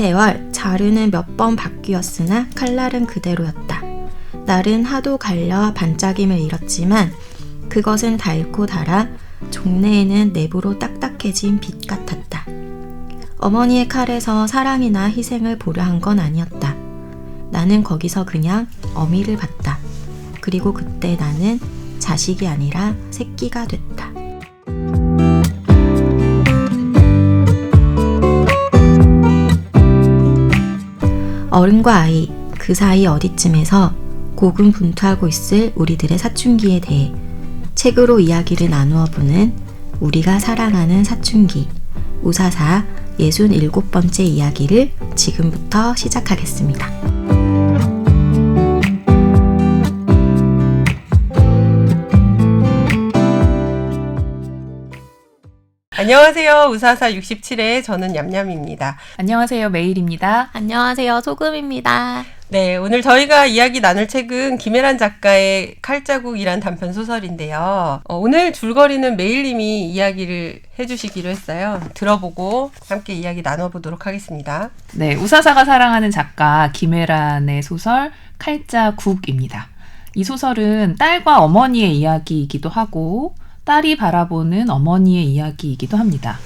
세월 자루는 몇 번 바뀌었으나 칼날은 그대로였다. 날은 하도 갈려 반짝임을 잃었지만 그것은 닳고 닳아 종래에는 내부로 딱딱해진 빛 같았다. 어머니의 칼에서 사랑이나 희생을 보려 한 건 아니었다. 나는 거기서 그냥 어미를 봤다. 그리고 그때 나는 자식이 아니라 새끼가 됐다. 어른과 아이, 그 사이 어디쯤에서 고군분투하고 있을 우리들의 사춘기에 대해 책으로 이야기를 나누어 보는 우리가 사랑하는 사춘기, 우사사 67번째 이야기를 지금부터 시작하겠습니다. 안녕하세요. 우사사 67회 저는 냠냠입니다. 안녕하세요. 메일입니다. 안녕하세요. 소금입니다. 네, 오늘 저희가 이야기 나눌 책은 김혜란 작가의 칼자국이란 단편 소설인데요. 오늘 줄거리는 메일님이 이야기를 해주시기로 했어요. 들어보고 함께 이야기 나눠보도록 하겠습니다. 네, 우사사가 사랑하는 작가 김혜란의 소설 칼자국입니다. 이 소설은 딸과 어머니의 이야기이기도 하고 딸이 바라보는 어머니의 이야기이기도 합니다.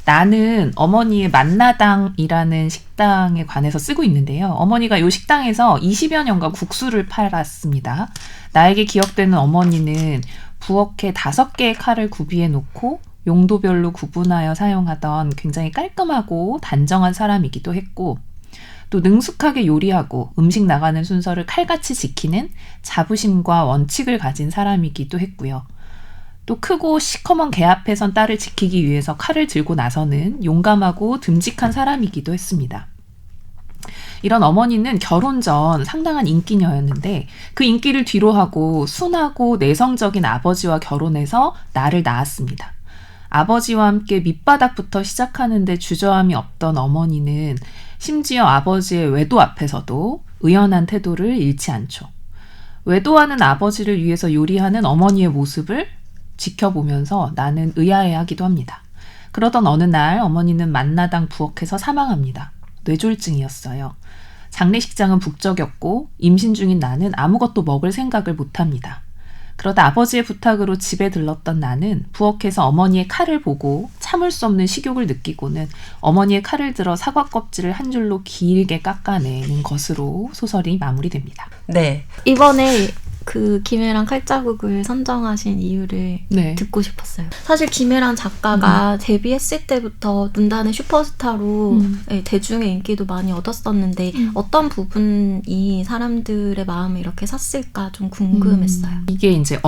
나는 어머니의 만나당이라는 식당에 관해서 쓰고 있는데요. 어머니가 이 식당에서 20여 년간 국수를 팔았습니다. 나에게 기억되는 어머니는 부엌에 5개의 칼을 구비해 놓고 용도별로 구분하여 사용하던 굉장히 깔끔하고 단정한 사람이기도 했고, 또 능숙하게 요리하고 음식 나가는 순서를 칼같이 지키는 자부심과 원칙을 가진 사람이기도 했고요. 또 크고 시커먼 개 앞에 선 딸을 지키기 위해서 칼을 들고 나서는 용감하고 듬직한 사람이기도 했습니다. 이런 어머니는 결혼 전 상당한 인기녀였는데 그 인기를 뒤로하고 순하고 내성적인 아버지와 결혼해서 나를 낳았습니다. 아버지와 함께 밑바닥부터 시작하는데 주저함이 없던 어머니는 심지어 아버지의 외도 앞에서도 의연한 태도를 잃지 않죠. 외도하는 아버지를 위해서 요리하는 어머니의 모습을 지켜보면서 나는 의아해하기도 합니다. 그러던 어느 날 어머니는 만나당 부엌에서 사망합니다. 뇌졸중이었어요. 장례식장은 북적였고 임신 중인 나는 아무것도 먹을 생각을 못합니다. 그러다 아버지의 부탁으로 집에 들렀던 나는 부엌에서 어머니의 칼을 보고 참을 수 없는 식욕을 느끼고는 어머니의 칼을 들어 사과 껍질을 한 줄로 길게 깎아내는 것으로 소설이 마무리됩니다. 네. 이번에 그 김혜란 칼자국을 선정하신 이유를 듣고 싶었어요. 사실 김혜란 작가가 데뷔했을 때부터 문단의 슈퍼스타로 대중의 인기도 많이 얻었었는데 어떤 부분이 사람들의 마음을 이렇게 샀을까 좀 궁금했어요. 이게 이제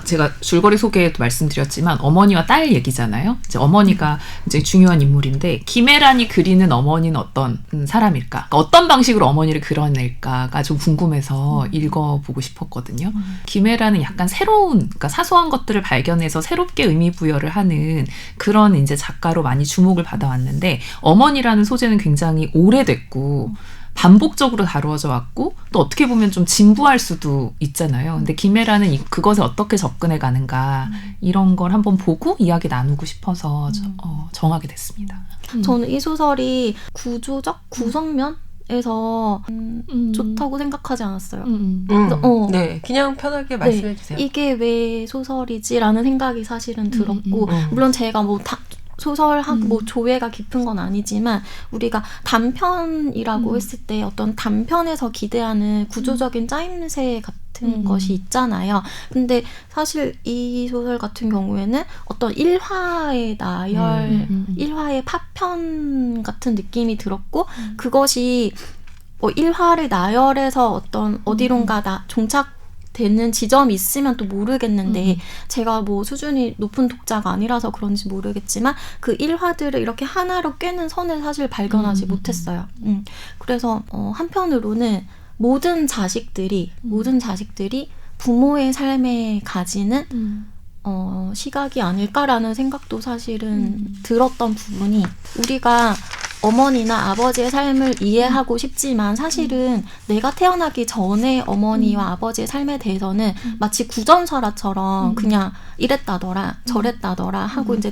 제가 줄거리 소개에도 말씀드렸지만 어머니와 딸 얘기잖아요. 이제 어머니가 이제 중요한 인물인데 김혜란이 그리는 어머니는 어떤 사람일까? 그러니까 어떤 방식으로 어머니를 그려낼까가 좀 궁금해서 읽어보고 싶었거든요. 김혜란은 약간 그러니까 사소한 것들을 발견해서 새롭게 의미 부여를 하는 그런 이제 작가로 많이 주목을 받아왔는데 어머니라는 소재는 굉장히 오래됐고 반복적으로 다루어져 왔고 또 어떻게 보면 좀 진부할 수도 있잖아요. 근데 김혜란은 그것에 어떻게 접근해 가는가 이런 걸 한번 보고 이야기 나누고 싶어서 정하게 됐습니다. 저는 이 소설이 구조적 구성면 에서 좋다고 생각하지 않았어요. 네, 그냥 편하게 말씀해 주세요. 이게 왜 소설이지라는 생각이 사실은 들었고 물론 제가 소설하고 조예가 깊은 건 아니지만 우리가 단편이라고 했을 때 어떤 단편에서 기대하는 구조적인 짜임새 같은 것이 있잖아요. 근데 사실 이 소설 같은 경우에는 어떤 일화의 나열, 일화의 파편 같은 느낌이 들었고 그것이 일화를 나열해서 어떤 어디론가 종착되는 지점이 있으면 또 모르겠는데 제가 수준이 높은 독자가 아니라서 그런지 모르겠지만 그 일화들을 이렇게 하나로 꿰는 선을 사실 발견하지 못했어요. 그래서 한편으로는 모든 자식들이 부모의 삶에 가지는 시각이 아닐까라는 생각도 사실은 들었던 부분이 우리가 어머니나 아버지의 삶을 이해하고 싶지만 사실은 내가 태어나기 전에 어머니와 아버지의 삶에 대해서는 마치 구전설화처럼 그냥 이랬다더라 저랬다더라 하고 이제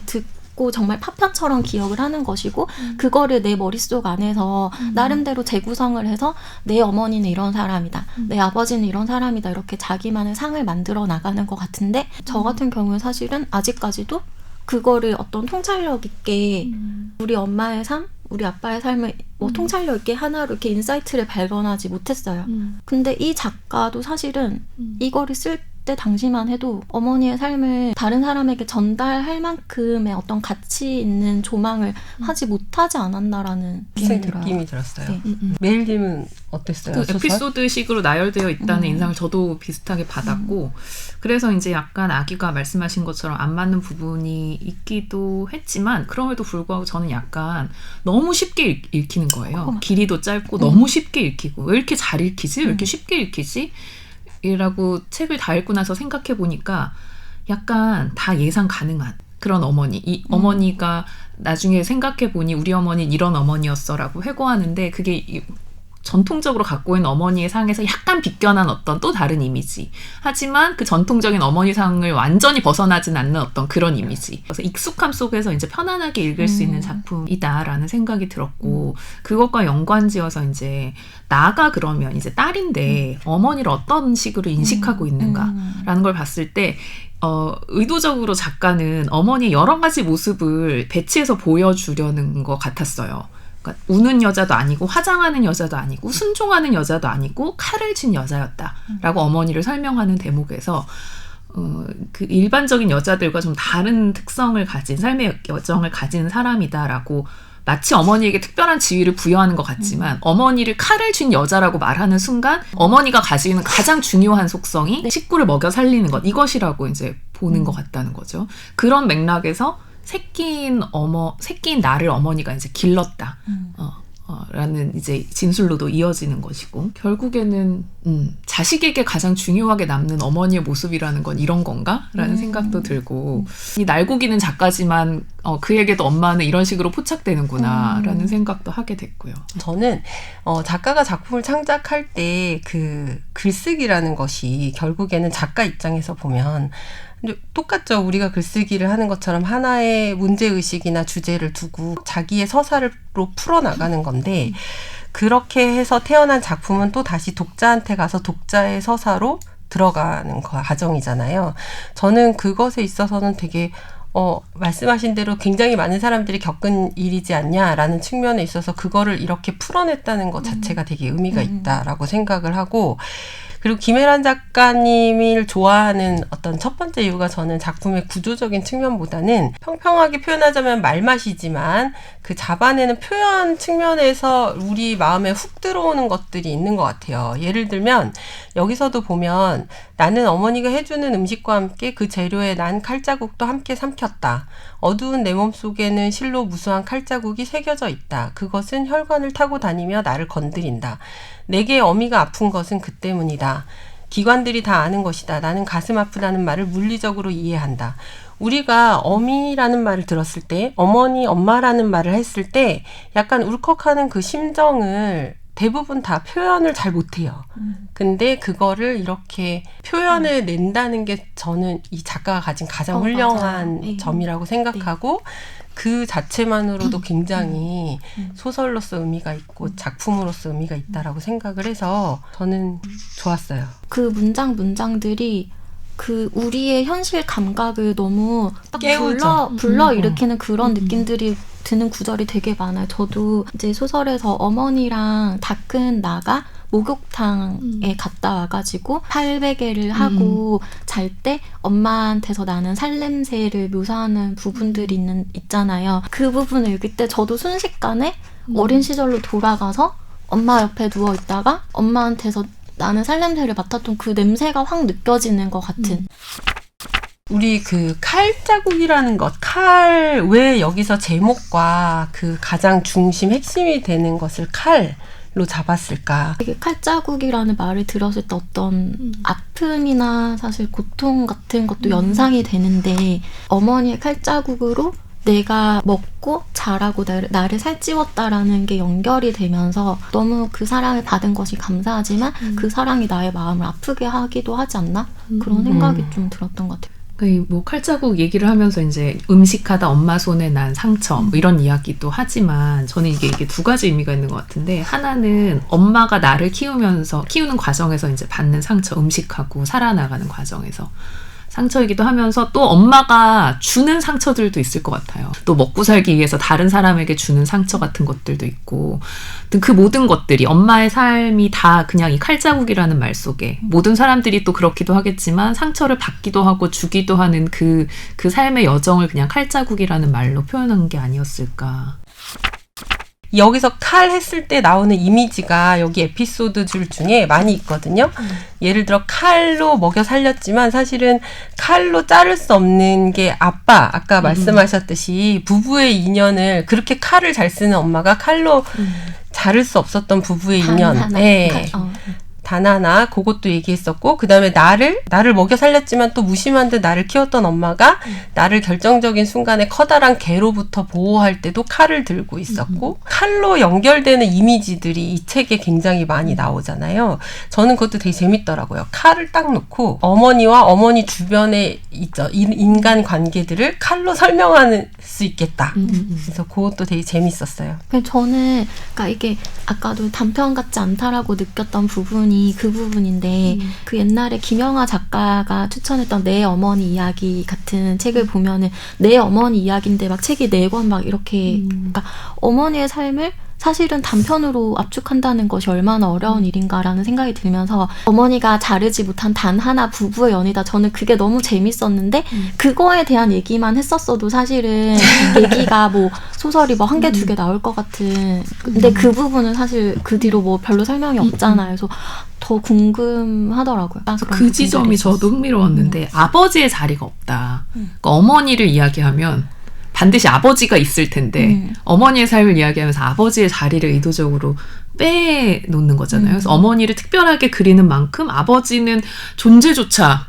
받고 정말 파편처럼 기억을 하는 것이고 그거를 내 머릿속 안에서 나름대로 재구성을 해서 내 어머니는 이런 사람이다. 내 아버지는 이런 사람이다. 이렇게 자기만의 상을 만들어 나가는 것 같은데 저 같은 경우는 사실은 아직까지도 그거를 어떤 통찰력 있게 우리 엄마의 삶, 우리 아빠의 삶을 뭐 통찰력 있게 하나로 이렇게 인사이트를 발견하지 못했어요. 근데 이 작가도 사실은 이거를 쓸 때 당시만 해도 어머니의 삶을 다른 사람에게 전달할 만큼의 어떤 가치 있는 조망을 하지 못하지 않았나라는 비슷한 느낌이 들어요. 느낌이 들었어요. 네. 메일님은 어땠어요? 그 소설? 에피소드식으로 나열되어 있다는 인상을 저도 비슷하게 받았고 그래서 이제 약간 아기가 말씀하신 것처럼 안 맞는 부분이 있기도 했지만 그럼에도 불구하고 저는 약간 너무 쉽게 읽히는 거예요. 길이도 짧고 너무 쉽게 읽히고 왜 이렇게 잘 읽히지? 왜 이렇게 쉽게 읽히지? 이라고 책을 다 읽고 나서 생각해 보니까 약간 다 예상 가능한 그런 어머니. 이 어머니가 나중에 생각해 보니 우리 어머니는 이런 어머니였어라고 회고하는데 그게 전통적으로 갖고 있는 어머니의 상에서 약간 비껴난 어떤 또 다른 이미지. 하지만 그 전통적인 어머니 상을 완전히 벗어나진 않는 어떤 그런 이미지. 그래서 익숙함 속에서 이제 편안하게 읽을 수 있는 작품이다라는 생각이 들었고 그것과 연관지어서 이제 나가 그러면 이제 딸인데 어머니를 어떤 식으로 인식하고 있는가라는 걸 봤을 때 의도적으로 작가는 어머니의 여러 가지 모습을 배치해서 보여주려는 것 같았어요. 그러니까 우는 여자도 아니고 화장하는 여자도 아니고 순종하는 여자도 아니고 칼을 쥔 여자였다라고 어머니를 설명하는 대목에서 그 일반적인 여자들과 좀 다른 특성을 가진 삶의 여정을 가진 사람이다라고 마치 어머니에게 특별한 지위를 부여하는 것 같지만 어머니를 칼을 쥔 여자라고 말하는 순간 어머니가 가지고 있는 가장 중요한 속성이 식구를 먹여 살리는 것 이것이라고 이제 보는 것 같다는 거죠. 그런 맥락에서 새끼인 나를 어머니가 이제 길렀다. 라는 이제 진술로도 이어지는 것이고 결국에는 자식에게 가장 중요하게 남는 어머니의 모습이라는 건 이런 건가? 라는 생각도 들고 이 날고기는 작가지만 그에게도 엄마는 이런 식으로 포착되는구나 라는 생각도 하게 됐고요. 저는 작가가 작품을 창작할 때 그 글쓰기라는 것이 결국에는 작가 입장에서 보면 똑같죠. 우리가 글쓰기를 하는 것처럼 하나의 문제의식이나 주제를 두고 자기의 서사로 풀어나가는 건데 그렇게 해서 태어난 작품은 또 다시 독자한테 가서 독자의 서사로 들어가는 과정이잖아요. 저는 그것에 있어서는 되게 말씀하신 대로 굉장히 많은 사람들이 겪은 일이지 않냐라는 측면에 있어서 그거를 이렇게 풀어냈다는 것 자체가 되게 의미가 있다라고 생각을 하고 그리고 김혜란 작가님을 좋아하는 어떤 첫 번째 이유가 저는 작품의 구조적인 측면보다는 평평하게 표현하자면 말맛이지만 그 잡아내는 표현 측면에서 우리 마음에 훅 들어오는 것들이 있는 것 같아요. 예를 들면 여기서도 보면 나는 어머니가 해주는 음식과 함께 그 재료에 난 칼자국도 함께 삼켰다. 어두운 내 몸속에는 실로 무수한 칼자국이 새겨져 있다. 그것은 혈관을 타고 다니며 나를 건드린다. 내게 어미가 아픈 것은 그 때문이다. 기관들이 다 아는 것이다. 나는 가슴 아프다는 말을 물리적으로 이해한다. 우리가 어미라는 말을 들었을 때, 어머니, 엄마라는 말을 했을 때 약간 울컥하는 그 심정을 대부분 다 표현을 잘 못해요. 근데 그거를 이렇게 표현을 낸다는 게 저는 이 작가가 가진 가장 훌륭한 맞아요. 점이라고 생각하고 그 자체만으로도 굉장히 소설로서 의미가 있고 작품으로서 의미가 있다라고 생각을 해서 저는 좋았어요. 그 문장들이 그 우리의 현실 감각을 너무 딱 깨우죠. 불러 일으키는 그런 느낌들이 드는 구절이 되게 많아요. 저도 이제 소설에서 어머니랑 다 큰 나가 목욕탕에 갔다 와가지고 팔베개를 하고 잘 때 엄마한테서 나는 살냄새를 묘사하는 부분들이 있잖아요. 그 부분을 읽을 때 저도 순식간에 어린 시절로 돌아가서 엄마 옆에 누워있다가 엄마한테서 나는 살냄새를 맡았던 그 냄새가 확 느껴지는 것 같은. 우리 그 칼자국이라는 것, 칼, 왜 여기서 제목과 그 가장 중심, 핵심이 되는 것을 칼로 잡았을까? 이게 칼자국이라는 말을 들었을 때 어떤 아픔이나 사실 고통 같은 것도 연상이 되는데 어머니의 칼자국으로 내가 먹고 자라고 나를 살찌웠다라는 게 연결이 되면서 너무 그 사랑을 받은 것이 감사하지만 그 사랑이 나의 마음을 아프게 하기도 하지 않나? 그런 생각이 좀 들었던 것 같아요. 뭐 칼자국 얘기를 하면서 이제 음식하다 엄마 손에 난 상처 뭐 이런 이야기도 하지만 저는 이게 두 가지 의미가 있는 것 같은데, 하나는 엄마가 나를 키우는 과정에서 이제 받는 상처, 음식하고 살아나가는 과정에서 상처이기도 하면서 또 엄마가 주는 상처들도 있을 것 같아요. 또 먹고 살기 위해서 다른 사람에게 주는 상처 같은 것들도 있고, 그 모든 것들이 엄마의 삶이 다 그냥 이 칼자국이라는 말 속에, 모든 사람들이 또 그렇기도 하겠지만 상처를 받기도 하고 주기도 하는 그 삶의 여정을 그냥 칼자국이라는 말로 표현한 게 아니었을까. 여기서 칼 했을 때 나오는 이미지가 여기 에피소드 줄 중에 많이 있거든요. 예를 들어 칼로 먹여 살렸지만 사실은 칼로 자를 수 없는 게 아까 말씀하셨듯이 부부의 인연을, 그렇게 칼을 잘 쓰는 엄마가 칼로 자를 수 없었던 부부의 인연. 네. 단 하나, 그것도 얘기했었고, 그 다음에 나를 먹여 살렸지만 또 무심한 듯 나를 키웠던 엄마가 나를 결정적인 순간에 커다란 개로부터 보호할 때도 칼을 들고 있었고, 칼로 연결되는 이미지들이 이 책에 굉장히 많이 나오잖아요. 저는 그것도 되게 재밌더라고요. 칼을 딱 놓고 어머니와 어머니 주변에 있죠, 인간 관계들을 칼로 설명할 수 있겠다. 그래서 그것도 되게 재밌었어요. 저는 그러니까 이게 아까도 단편 같지 않다라고 느꼈던 부분이 그 부분인데, 그 옛날에 김영하 작가가 추천했던 내 어머니 이야기 같은 책을 보면은 내 어머니 이야기인데 막 책이 4권 막 이렇게, 그러니까 어머니의 삶을 사실은 단편으로 압축한다는 것이 얼마나 어려운 일인가라는 생각이 들면서, 어머니가 자르지 못한 단 하나 부부의 연이다, 저는 그게 너무 재밌었는데 그거에 대한 얘기만 했었어도 사실은 얘기가 뭐 소설이 뭐 1개 2개 나올 것 같은, 근데 그 부분은 사실 그 뒤로 뭐 별로 설명이 없잖아요. 그래서 더 궁금하더라고요. 그 지점이 저도 흥미로웠는데, 아버지의 자리가 없다. 그러니까 어머니를 이야기하면 반드시 아버지가 있을 텐데 어머니의 삶을 이야기하면서 아버지의 자리를 의도적으로 빼놓는 거잖아요. 그래서 어머니를 특별하게 그리는 만큼 아버지는 존재조차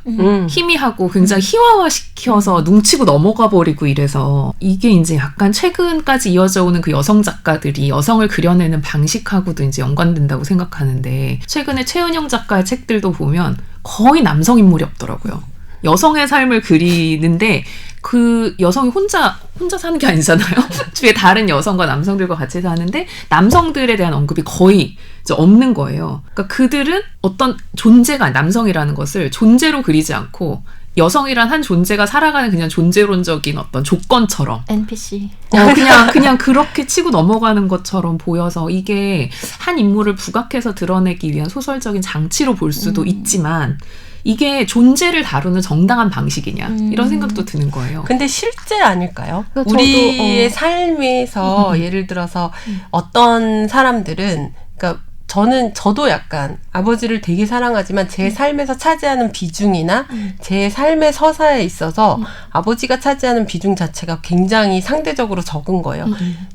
희미하고 굉장히 희화화시켜서 뭉치고 넘어가 버리고, 이래서 이게 이제 약간 최근까지 이어져 오는 그 여성 작가들이 여성을 그려내는 방식하고도 이제 연관된다고 생각하는데, 최근에 최은영 작가의 책들도 보면 거의 남성 인물이 없더라고요. 여성의 삶을 그리는데 그 여성이 혼자 사는 게 아니잖아요. 주위에 다른 여성과 남성들과 같이 사는데 남성들에 대한 언급이 거의 이제 없는 거예요. 그러니까 그들은 어떤 존재가, 남성이라는 것을 존재로 그리지 않고 여성이란 한 존재가 살아가는 그냥 존재론적인 어떤 조건처럼, NPC 그냥 그렇게 치고 넘어가는 것처럼 보여서, 이게 한 인물을 부각해서 드러내기 위한 소설적인 장치로 볼 수도 있지만 이게 존재를 다루는 정당한 방식이냐, 이런 생각도 드는 거예요. 근데 실제 아닐까요? 우리의 삶에서 예를 들어서 어떤 사람들은, 그러니까 저도 약간 아버지를 되게 사랑하지만 제 삶에서 차지하는 비중이나 제 삶의 서사에 있어서 아버지가 차지하는 비중 자체가 굉장히 상대적으로 적은 거예요.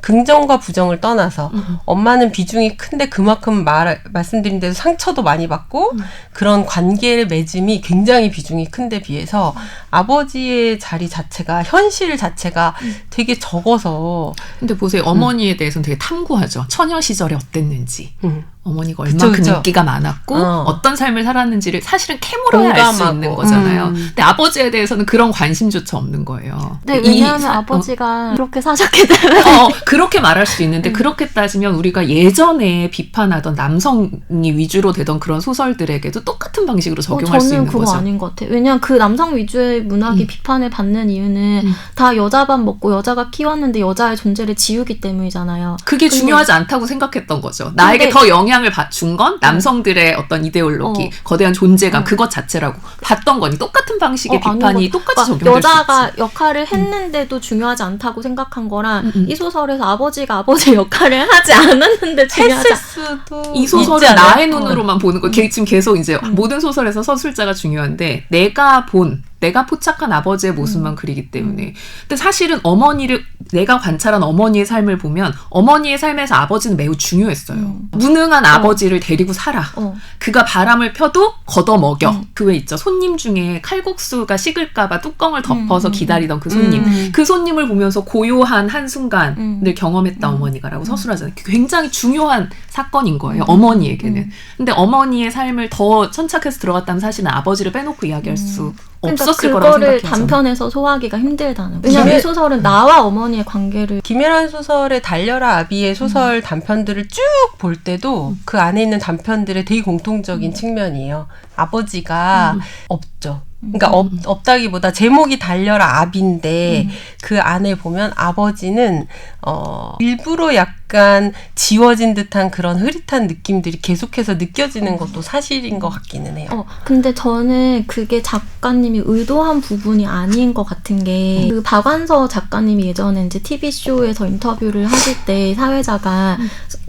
긍정과 부정을 떠나서 엄마는 비중이 큰데 그만큼 말씀드린 대로 상처도 많이 받고 그런 관계의 맺음이 굉장히 비중이 큰데 비해서 아버지의 자리 자체가, 현실 자체가 되게 적어서. 근데 보세요, 어머니에 대해서는 되게 탐구하죠. 처녀 시절에 어땠는지. 어머니가 얼마큼 인기가 많았고 어떤 삶을 살았는지를 사실은 캐물어야 알 수 있는 거잖아요. 근데 아버지에 대해서는 그런 관심조차 없는 거예요. 네, 왜냐하면 아버지가 그렇게 사셨기 때문에 그렇게 말할 수 있는데, 그렇게 따지면 우리가 예전에 비판하던 남성이 위주로 되던 그런 소설들에게도 똑같은 방식으로 적용할 수 있는 거죠. 저는 그거 아닌 것 같아요. 왜냐하면 그 남성 위주의 문학이 비판을 받는 이유는 다 여자밥 먹고 여자가 키웠는데 여자의 존재를 지우기 때문이잖아요. 그게 중요하지 않다고 생각했던 거죠. 나에게 더 영향을 준 건 남성들의 어떤 이데올로기, 거대한 존재감, 그것 자체라고 봤던 거니, 똑같은 방식의 비판이 똑같이 적용될 수 있지. 여자가 역할을 했는데도 중요하지 않다고 생각한 거랑 이 소설에서 아버지가 아버지의 역할을 하지 않았는데 중요하지 했을 수도 이 소설은 나의 눈으로만 보는 거. 지금 계속 이제 모든 소설에서 서술자가 중요한데, 내가 포착한 아버지의 모습만 그리기 때문에. 근데 사실은 내가 관찰한 어머니의 삶을 보면 어머니의 삶에서 아버지는 매우 중요했어요. 무능한 아버지를 데리고 살아. 그가 바람을 펴도 걷어먹여. 그 외 있죠. 손님 중에 칼국수가 식을까봐 뚜껑을 덮어서 기다리던 그 손님. 그 손님을 보면서 고요한 한순간을 경험했다 어머니가라고 서술하잖아요. 굉장히 중요한 사건인 거예요. 어머니에게는. 근데 어머니의 삶을 더 천착해서 들어갔다는 사실은 아버지를 빼놓고 이야기할 수 그러니까 없었을 거라고 그거를 생각해요. 단편에서 소화하기가 힘들다는. 왜냐면 이 소설은 나와 어머니의 관계를 김혜란 소설의 달려라 아비의 소설 단편들을 쭉 볼 때도 그 안에 있는 단편들의 되게 공통적인 측면이에요. 아버지가 없죠. 그러니까 없다기보다 제목이 달려라 아비인데 그 안에 보면 아버지는 일부러 약간 지워진 듯한 그런 흐릿한 느낌들이 계속해서 느껴지는 것도 사실인 것 같기는 해요. 근데 저는 그게 작가님이 의도한 부분이 아닌 것 같은 게 그 박완서 작가님이 예전에 이제 TV쇼에서 인터뷰를 하실 때 사회자가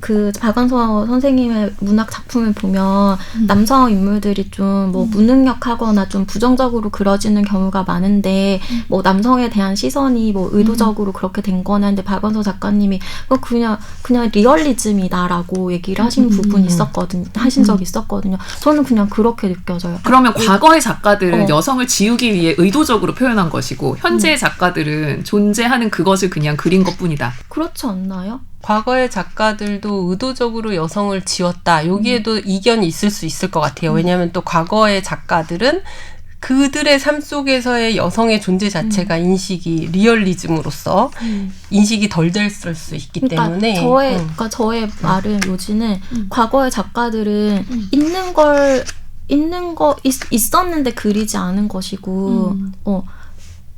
그 박완서 선생님의 문학 작품을 보면 남성 인물들이 좀 뭐 무능력하거나 좀 부정적으로 그려지는 경우가 많은데 뭐 남성에 대한 시선이 뭐 의도적으로 그렇게 된 거나 근데 박완서 작가님이 그냥 리얼리즘이다라고 얘기를 하신 부분이 하신 적이 있었거든요. 저는 그냥 그렇게 느껴져요. 그러면 과거의 작가들은 여성을 지우기 위해 의도적으로 표현한 것이고 현재의 작가들은 존재하는 그것을 그냥 그린 것뿐이다. 그렇지 않나요? 과거의 작가들도 의도적으로 여성을 지웠다. 여기에도 이견이 있을 수 있을 것 같아요. 왜냐하면 또 과거의 작가들은 그들의 삶 속에서의 여성의 존재 자체가 인식이 리얼리즘으로서 인식이 덜 됐을 수 있기 때문에 저의 말은 요지는 과거의 작가들은 있었는데 그리지 않은 것이고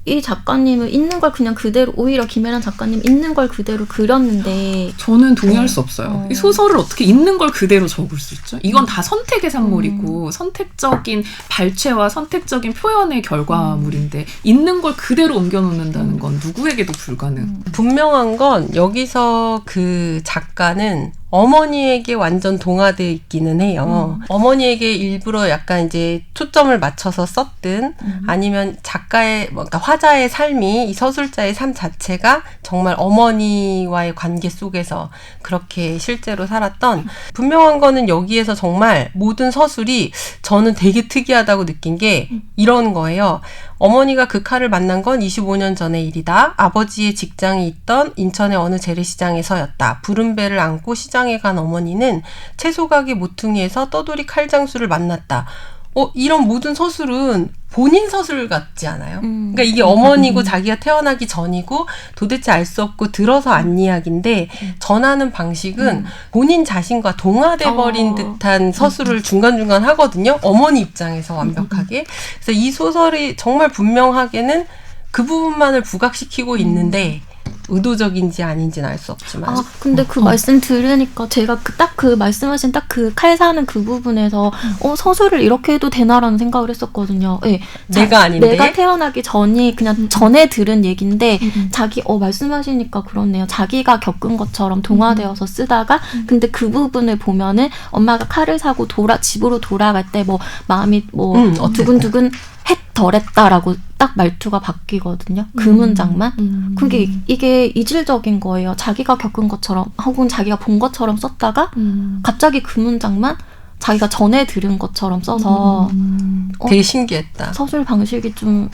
이 작가님은 있는 걸 그냥 그대로 오히려 김혜란 작가님 있는 걸 그대로 그렸는데 저는 동의할 수 없어요. 이 소설을 어떻게 있는 걸 그대로 적을 수 있죠? 이건 다 선택의 산물이고 선택적인 발췌와 선택적인 표현의 결과물인데 있는 걸 그대로 옮겨놓는다는 건 누구에게도 불가능. 분명한 건 여기서 그 작가는 어머니에게 완전 동화되어 있기는 해요. 어머니에게 일부러 약간 이제 초점을 맞춰서 썼든 아니면 작가의 그러니까 화자의 삶이 이 서술자의 삶 자체가 정말 어머니와의 관계 속에서 그렇게 실제로 살았던 분명한 거는 여기에서 정말 모든 서술이 저는 되게 특이하다고 느낀 게 이런 거예요. 어머니가 그 칼을 만난 건 25년 전의 일이다. 아버지의 직장이 있던 인천의 어느 재래시장에서였다. 부른 배를 안고 시장에 간 어머니는 채소 가게 모퉁이에서 떠돌이 칼장수를 만났다. 이런 모든 서술은 본인 서술 같지 않아요? 그러니까 이게 어머니고 자기가 태어나기 전이고 도대체 알 수 없고 들어서 안 이야기인데 전하는 방식은 본인 자신과 동화돼 버린 듯한 서술을 중간중간 하거든요. 어머니 입장에서 완벽하게. 그래서 이 소설이 정말 분명하게는 그 부분만을 부각시키고 있는데 의도적인지 아닌지는 알 수 없지만. 근데 그 말씀 들으니까 제가 그 말씀하신 딱 그 칼 사는 그 부분에서 서술을 이렇게 해도 되나라는 생각을 했었거든요. 네. 내가 아닌데? 내가 태어나기 전이 그냥 전에 들은 얘기인데 말씀하시니까 그렇네요. 자기가 겪은 것처럼 동화되어서 쓰다가 근데 그 부분을 보면은 엄마가 칼을 사고 집으로 돌아갈 때 뭐 마음이 두근두근 덜했다라고 딱 말투가 바뀌거든요. 그 문장만. 그게 이게 이질적인 거예요. 자기가 겪은 것처럼 혹은 자기가 본 것처럼 썼다가 갑자기 그 문장만 자기가 전에 들은 것처럼 써서 되게 신기했다. 서술 방식이 좀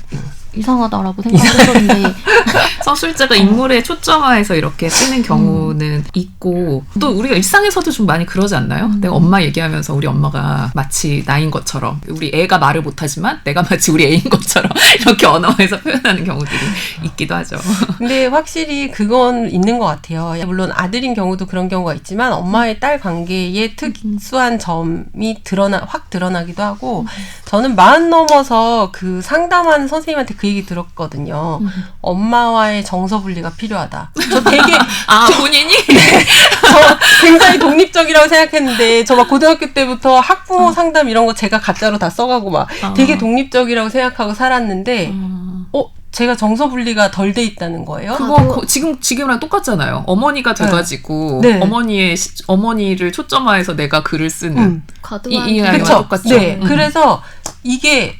이상하다라고 생각했었는데 서술자가 인물에 초점화해서 이렇게 쓰는 경우는 있고 또 우리가 일상에서도 좀 많이 그러지 않나요? 내가 엄마 얘기하면서 우리 엄마가 마치 나인 것처럼 우리 애가 말을 못하지만 내가 마치 우리 애인 것처럼 이렇게 언어에서 표현하는 경우들이 있기도 하죠. 근데 확실히 그건 있는 것 같아요. 물론 아들인 경우도 그런 경우가 있지만 엄마의 딸 관계의 특수한 점이 확 드러나기도 하고 저는 40 넘어서 그 상담하는 선생님한테 그 얘기 들었거든요. 엄마와의 정서 분리가 필요하다. 저 되게 본인이? 저 굉장히 독립적이라고 생각했는데 저 막 고등학교 때부터 학부모 상담 이런 거 제가 가짜로 다 써가고 막 되게 독립적이라고 생각하고 살았는데 제가 정서 분리가 덜 돼 있다는 거예요. 그거 지금이랑 똑같잖아요. 어머니가 돼가지고 네. 어머니를 초점화해서 내가 글을 쓰는 이 아이와 똑같죠. 네. 그래서 이게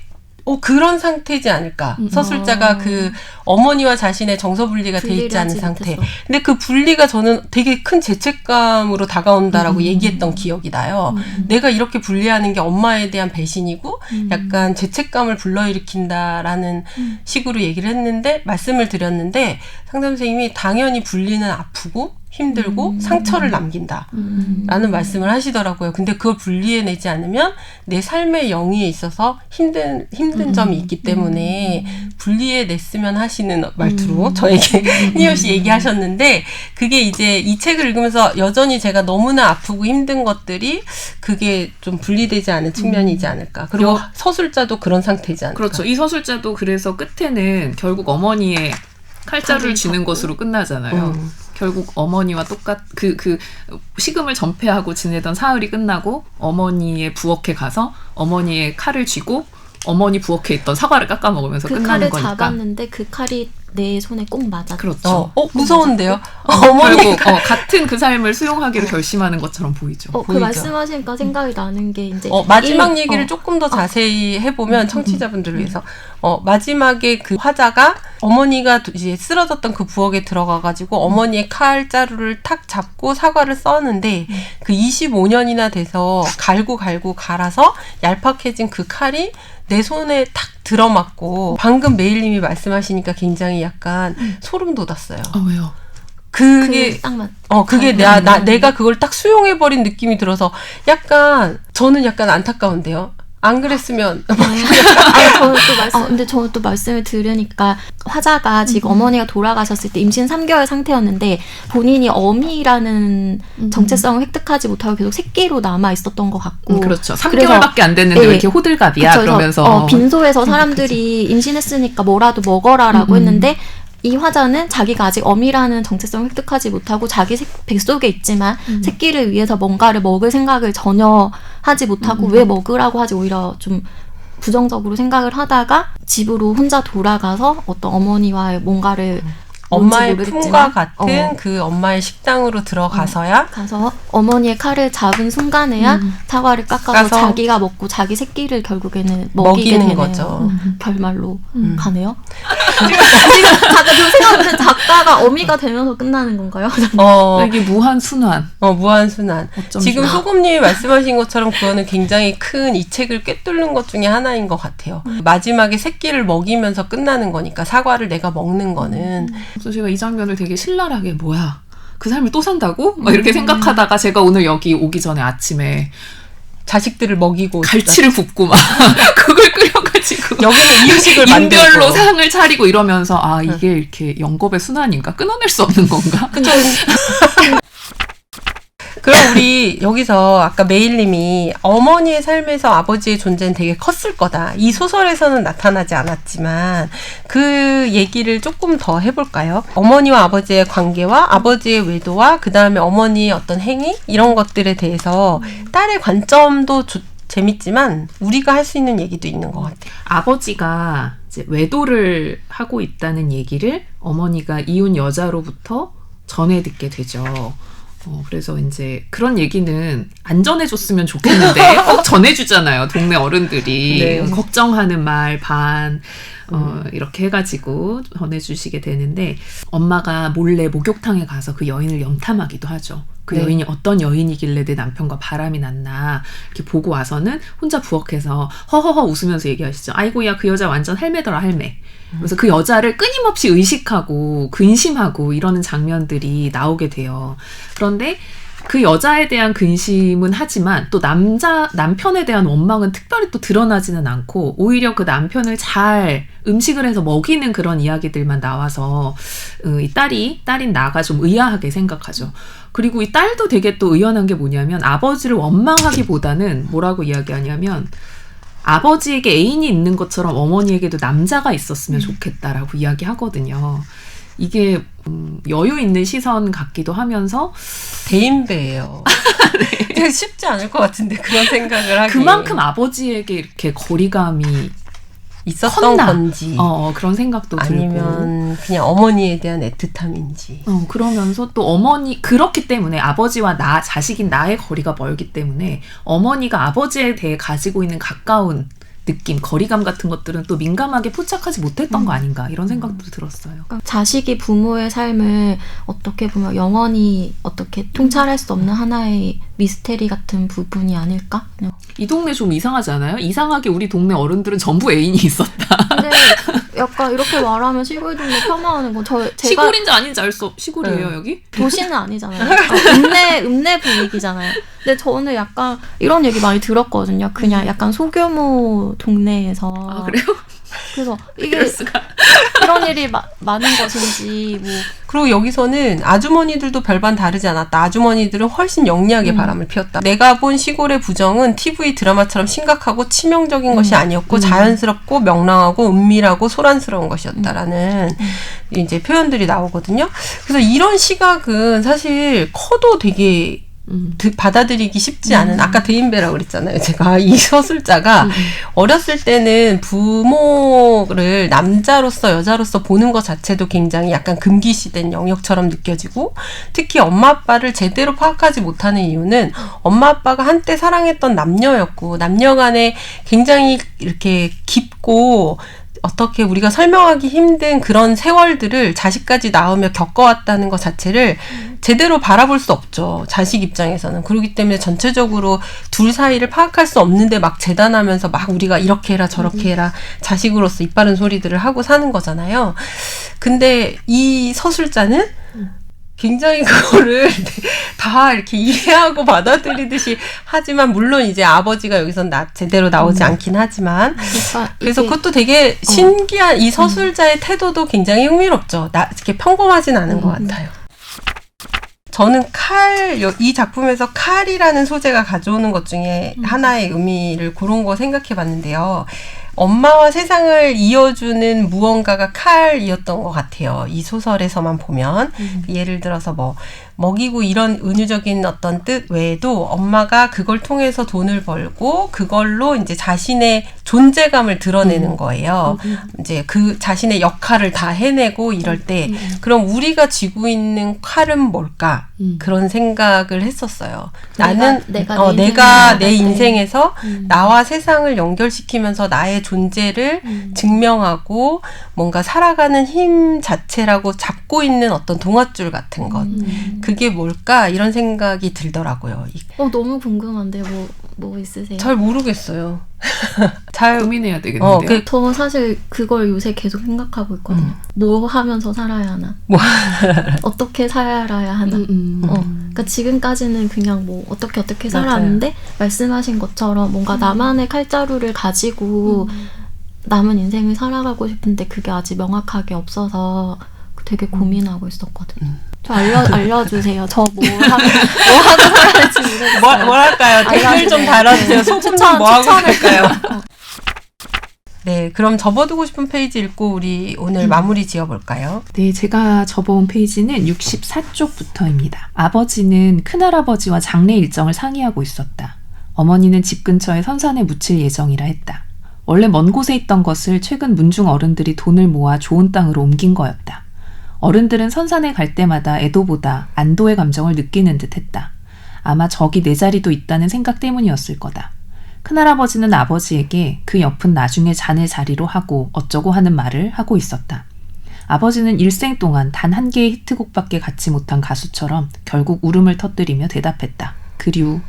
그런 상태지 않을까. 서술자가 그 어머니와 자신의 정서 분리가 돼 있지 않은 상태. 근데 그 분리가 저는 되게 큰 죄책감으로 다가온다라고 얘기했던 기억이 나요. 내가 이렇게 분리하는 게 엄마에 대한 배신이고 약간 죄책감을 불러일으킨다라는 식으로 얘기를 했는데 말씀을 드렸는데 상담 선생님이 당연히 분리는 아프고 힘들고 상처를 남긴다. 라는 말씀을 하시더라고요. 근데 그걸 분리해내지 않으면 내 삶의 영위에 있어서 힘든 점이 있기 때문에 분리해냈으면 하시는 말투로 저에게 니오 씨 얘기하셨는데, 그게 이제 이 책을 읽으면서 여전히 제가 너무나 아프고 힘든 것들이 그게 좀 분리되지 않은 측면이지 않을까. 그리고 서술자도 그런 상태이지 않을까. 그렇죠. 이 서술자도 그래서 끝에는 결국 어머니의 칼자루를 쥐는 것으로 끝나잖아요. 결국 어머니와 그 식음을 전폐하고 지내던 사흘이 끝나고 어머니의 부엌에 가서 어머니의 칼을 쥐고 어머니 부엌에 있던 사과를 깎아 먹으면서 그 끝나는 칼을 거니까. 잡았는데 그 칼이 내 손에 꼭 맞았죠. 그렇죠. 무서운데요? 결국 같은 그 삶을 수용하기로 결심하는 것처럼 보이죠. 그 말씀하시니까 생각이 나는 게 이제 마지막 얘기를 조금 더 자세히 해보면 청취자분들을 위해서 마지막에 그 화자가 어머니가 이제 쓰러졌던 그 부엌에 들어가가지고 어머니의 칼자루를 탁 잡고 사과를 써는데 그 25년이나 돼서 갈고 갈아서 얄팍해진 그 칼이 내 손에 탁 들어맞고, 방금 메일님이 말씀하시니까 굉장히 약간 소름 돋았어요. 왜요? 그게 딱 맞. 그게 내가 그걸 딱 수용해버린 느낌이 들어서 저는 약간 안타까운데요. 안 그랬으면. 근데 저는 또 말씀을 들으니까 화자가 지금 어머니가 돌아가셨을 때 임신 3개월 상태였는데 본인이 어미라는 정체성을 획득하지 못하고 계속 새끼로 남아 있었던 것 같고. 그렇죠. 3개월밖에 안 됐는데 왜 이렇게 호들갑이야? 그쵸, 그러면서 빈소에서 사람들이 임신했으니까 뭐라도 먹어라라고 했는데, 이 화자는 자기가 아직 어미라는 정체성을 획득하지 못하고 자기 뱃속에 있지만 새끼를 위해서 뭔가를 먹을 생각을 전혀 하지 못하고 왜 먹으라고 하지 오히려 좀 부정적으로 생각을 하다가 집으로 혼자 돌아가서 어떤 어머니와의 뭔가를 엄마의 품과 같은 그 엄마의 식당으로 들어가서야 가서 어머니의 칼을 잡은 순간에야 사과를 깎아서 자기가 먹고 자기 새끼를 결국에는 먹이게 되는 거죠. 결말로 가네요. 지금 잠깐 좀 생각하면 작가가 어미가 되면서 끝나는 건가요? 이게 무한순환. 무한순환. 지금 소금님이 말씀하신 것처럼 그거는 굉장히 큰 이 책을 꿰뚫는 것 중에 하나인 것 같아요. 마지막에 새끼를 먹이면서 끝나는 거니까, 사과를 내가 먹는 거는. 그래서 제가 이 장면을 되게 신랄하게 뭐야 그 삶을 또 산다고? 막 이렇게 생각하다가 제가 오늘 여기 오기 전에 아침에 자식들을 먹이고 갈치를 굽고 막 그걸 끓여가지고 여기는 이유식을 만들고 인별로 상을 차리고 이러면서 이게 이렇게 영겁의 순환인가? 끊어낼 수 없는 건가? 그쵸. 그럼 우리 여기서 아까 메일님이 어머니의 삶에서 아버지의 존재는 되게 컸을 거다. 이 소설에서는 나타나지 않았지만 그 얘기를 조금 더 해볼까요? 어머니와 아버지의 관계와 아버지의 외도와 그 다음에 어머니의 어떤 행위 이런 것들에 대해서 딸의 관점도 재밌지만 우리가 할 수 있는 얘기도 있는 것 같아요. 아버지가 이제 외도를 하고 있다는 얘기를 어머니가 이혼 여자로부터 전해 듣게 되죠. 그래서 이제 그런 얘기는 안 전해줬으면 좋겠는데 꼭 전해주잖아요. 동네 어른들이. 네. 걱정하는 말 반 이렇게 해가지고 전해주시게 되는데, 엄마가 몰래 목욕탕에 가서 그 여인을 염탐하기도 하죠. 그 네. 여인이 어떤 여인이길래 내 남편과 바람이 났나 이렇게 보고 와서는 혼자 부엌에서 허허허 웃으면서 얘기하시죠. 아이고야 그 여자 완전 할매더라 할매. 그래서 그 여자를 끊임없이 의식하고 근심하고 이러는 장면들이 나오게 돼요. 그런데 그 여자에 대한 근심은 하지만 또 남편에 대한 원망은 특별히 또 드러나지는 않고 오히려 그 남편을 잘 음식을 해서 먹이는 그런 이야기들만 나와서 이 딸인 나가 좀 의아하게 생각하죠. 그리고 이 딸도 되게 또 의연한 게 뭐냐면 아버지를 원망하기보다는 뭐라고 이야기하냐면 아버지에게 애인이 있는 것처럼 어머니에게도 남자가 있었으면 좋겠다라고 이야기하거든요. 이게 여유 있는 시선 같기도 하면서 대인배예요. 네. 쉽지 않을 것 같은데 그런 생각을 하기. 그만큼 아버지에게 이렇게 거리감이 있었던 건지 그런 생각도 아니면 들고 그냥 어머니에 대한 애틋함인지 그러면서 또 어머니 그렇기 때문에 아버지와 자식인 나의 거리가 멀기 때문에 어머니가 아버지에 대해 가지고 있는 가까운 느낌, 거리감 같은 것들은 또 민감하게 포착하지 못했던 거 아닌가 이런 생각도 들었어요. 그러니까 자식이 부모의 삶을 어떻게 보면 영원히 어떻게 통찰할 수 없는 하나의 미스테리 같은 부분이 아닐까? 그냥. 이 동네 좀 이상하지 않아요? 이상하게 우리 동네 어른들은 전부 애인이 있었다. 근데 약간 이렇게 말하면 시골 동네 폄하하는 건 제가 시골인지 아닌지 알 수 없. 시골이에요 여기? 도시는 아니잖아요. 읍내 분위기잖아요. 근데 저는 약간 이런 얘기 많이 들었거든요. 그냥 약간 소규모 동네에서. 아 그래요? 그래서 이게 이런 일이 많은 것인지 뭐. 그리고 여기서는 아주머니들도 별반 다르지 않았다. 아주머니들은 훨씬 영리하게 바람을 피웠다. 내가 본 시골의 부정은 TV 드라마처럼 심각하고 치명적인 것이 아니었고 자연스럽고 명랑하고 은밀하고 소란스러운 것이었다라는 이제 표현들이 나오거든요. 그래서 이런 시각은 사실 커도 되게 받아들이기 쉽지 않은 아까 대인배라고 그랬잖아요. 제가 이 서술자가 어렸을 때는 부모를 남자로서 여자로서 보는 것 자체도 굉장히 약간 금기시된 영역처럼 느껴지고 특히 엄마 아빠를 제대로 파악하지 못하는 이유는 엄마 아빠가 한때 사랑했던 남녀였고 남녀 간에 굉장히 이렇게 깊고 어떻게 우리가 설명하기 힘든 그런 세월들을 자식까지 낳으며 겪어왔다는 것 자체를 제대로 바라볼 수 없죠. 자식 입장에서는. 그렇기 때문에 전체적으로 둘 사이를 파악할 수 없는데 막 재단하면서 막 우리가 이렇게 해라 저렇게 해라 자식으로서 입 바른 소리들을 하고 사는 거잖아요. 근데 이 서술자는 굉장히 그거를 다 이렇게 이해하고 받아들이듯이 하지만 물론 이제 아버지가 여기선 제대로 나오지 않긴 하지만 그래서 그것도 되게 신기한 이 서술자의 태도도 굉장히 흥미롭죠. 이렇게 평범하진 않은 것 같아요. 저는 이 작품에서 칼이라는 소재가 가져오는 것 중에 하나의 의미를 그런 거 생각해 봤는데요. 엄마와 세상을 이어주는 무언가가 칼이었던 것 같아요. 이 소설에서만 보면. 예를 들어서 먹이고 이런 은유적인 어떤 뜻 외에도 엄마가 그걸 통해서 돈을 벌고 그걸로 이제 자신의 존재감을 드러내는 거예요. 이제 그 자신의 역할을 다 해내고 이럴 때 그럼 우리가 쥐고 있는 칼은 뭘까? 그런 생각을 했었어요. 내가 내 인생에서 나와 세상을 연결시키면서 나의 존재를 증명하고 뭔가 살아가는 힘 자체라고 잡고 있는 어떤 동아줄 같은 것. 그게 뭘까? 이런 생각이 들더라고요. 너무 궁금한데 뭐 있으세요? 잘 모르겠어요. 고민해야 되겠는데요. 저 사실 그걸 요새 계속 생각하고 있거든요. 뭐 하면서 살아야 하나? 어떻게 살아야 하나? 그러니까 지금까지는 그냥 어떻게 살았는데 말씀하신 것처럼 뭔가 나만의 칼자루를 가지고 남은 인생을 살아가고 싶은데 그게 아직 명확하게 없어서 되게 고민하고 있었거든요. 저 알려주세요. 저 뭐 하고 살아야지 모르겠어요. 뭘 할까요? 댓글 좀 달아주세요. 소금 좀 뭐 하고 살까요? 네, 그럼 접어두고 싶은 페이지 읽고 우리 오늘 마무리 지어볼까요? 네, 제가 접어온 페이지는 64쪽부터입니다. 아버지는 큰할아버지와 장례 일정을 상의하고 있었다. 어머니는 집 근처에 선산에 묻힐 예정이라 했다. 원래 먼 곳에 있던 것을 최근 문중 어른들이 돈을 모아 좋은 땅으로 옮긴 거였다. 어른들은 선산에 갈 때마다 애도보다 안도의 감정을 느끼는 듯 했다. 아마 저기 내 자리도 있다는 생각 때문이었을 거다. 큰할아버지는 아버지에게 그 옆은 나중에 자네 자리로 하고 어쩌고 하는 말을 하고 있었다. 아버지는 일생 동안 단 한 개의 히트곡밖에 갖지 못한 가수처럼 결국 울음을 터뜨리며 대답했다. 그리우.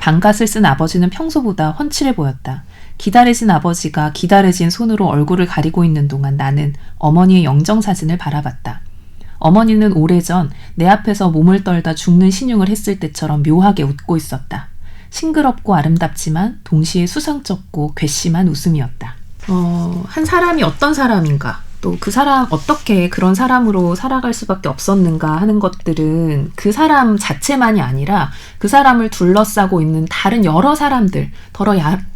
방갓을 쓴 아버지는 평소보다 훤칠해 보였다. 기다려진 아버지가 기다려진 손으로 얼굴을 가리고 있는 동안 나는 어머니의 영정사진을 바라봤다. 어머니는 오래전 내 앞에서 몸을 떨다 죽는 신용을 했을 때처럼 묘하게 웃고 있었다. 싱그럽고 아름답지만 동시에 수상쩍고 괘씸한 웃음이었다. 한 사람이 어떤 사람인가, 또 그 사람 어떻게 그런 사람으로 살아갈 수밖에 없었는가 하는 것들은 그 사람 자체만이 아니라 그 사람을 둘러싸고 있는 다른 여러 사람들,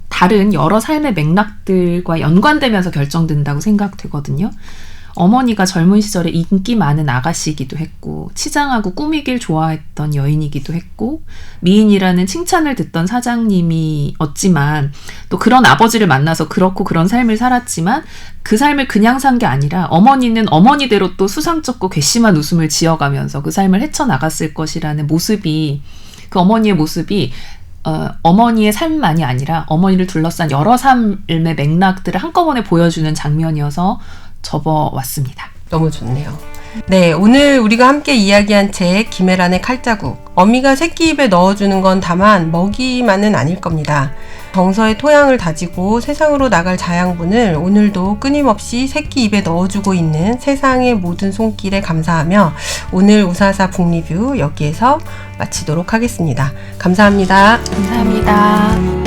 다른 여러 삶의 맥락들과 연관되면서 결정된다고 생각되거든요. 어머니가 젊은 시절에 인기 많은 아가씨이기도 했고 치장하고 꾸미길 좋아했던 여인이기도 했고 미인이라는 칭찬을 듣던 사장님이었지만 또 그런 아버지를 만나서 그렇고 그런 삶을 살았지만 그 삶을 그냥 산 게 아니라 어머니는 어머니대로 또 수상쩍고 괘씸한 웃음을 지어가면서 그 삶을 헤쳐나갔을 것이라는 모습이, 그 어머니의 모습이 어머니의 삶만이 아니라 어머니를 둘러싼 여러 삶의 맥락들을 한꺼번에 보여주는 장면이어서 접어왔습니다. 너무 좋네요. 네, 오늘 우리가 함께 이야기한 책 김애란의 칼자국. 어미가 새끼 입에 넣어주는 건 다만 먹이만은 아닐 겁니다. 정서의 토양을 다지고 세상으로 나갈 자양분을 오늘도 끊임없이 새끼 입에 넣어주고 있는 세상의 모든 손길에 감사하며 오늘 우사사 북리뷰 여기에서 마치도록 하겠습니다. 감사합니다. 감사합니다.